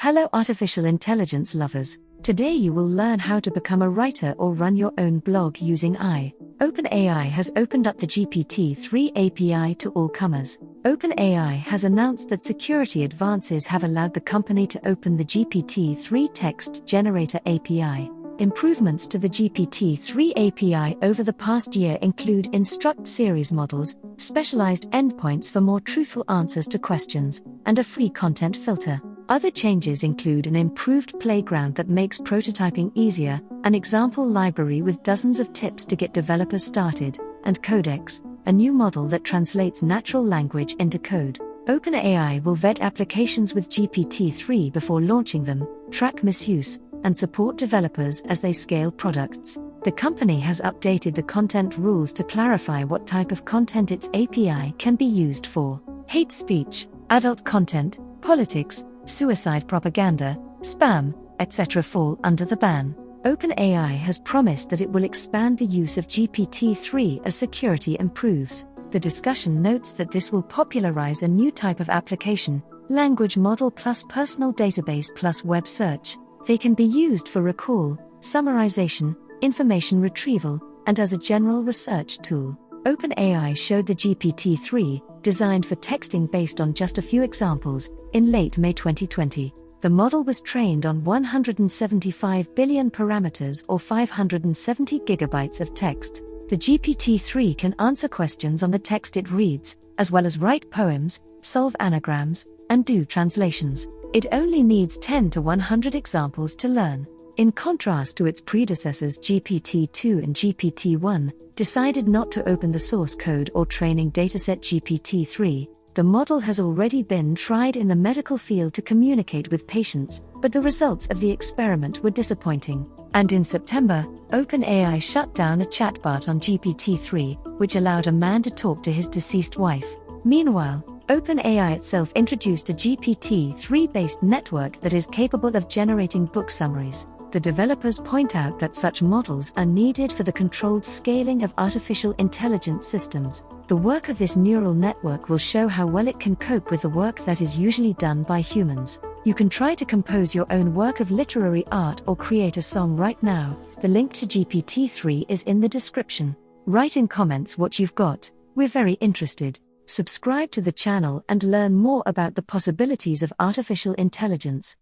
Hello artificial intelligence lovers. Today you will learn how to become a writer or run your own blog using AI. OpenAI has opened up the GPT-3 API to all comers. OpenAI has announced that security advances have allowed the company to open the GPT-3 text generator API. Improvements to the GPT-3 API over the past year include Instruct series models, specialized endpoints for more truthful answers to questions, and a free content filter. Other changes include an improved playground that makes prototyping easier, an example library with dozens of tips to get developers started, and Codex, a new model that translates natural language into code. OpenAI will vet applications with GPT-3 before launching them, track misuse, and support developers as they scale products. The company has updated the content rules to clarify what type of content its API can be used for. Hate speech, adult content, politics, suicide propaganda, spam, etc. fall under the ban. OpenAI has promised that it will expand the use of GPT-3 as security improves. The discussion notes that this will popularize a new type of application, language model plus personal database plus web search. They can be used for recall, summarization, information retrieval, and as a general research tool. OpenAI showed the GPT-3, designed for texting based on just a few examples, in late May 2020. The model was trained on 175 billion parameters or 570 gigabytes of text. The GPT-3 can answer questions on the text it reads, as well as write poems, solve anagrams, and do translations. It only needs 10 to 100 examples to learn. In contrast to its predecessors GPT-2 and GPT-1, decided not to open the source code or training dataset GPT-3, the model has already been tried in the medical field to communicate with patients, but the results of the experiment were disappointing. And in September, OpenAI shut down a chatbot on GPT-3, which allowed a man to talk to his deceased wife. Meanwhile, OpenAI itself introduced a GPT-3-based network that is capable of generating book summaries. The developers point out that such models are needed for the controlled scaling of artificial intelligence systems. The work of this neural network will show how well it can cope with the work that is usually done by humans. You can try to compose your own work of literary art or create a song right now. The link to GPT-3 is in the description. Write in comments what you've got. We're very interested. Subscribe to the channel and learn more about the possibilities of artificial intelligence.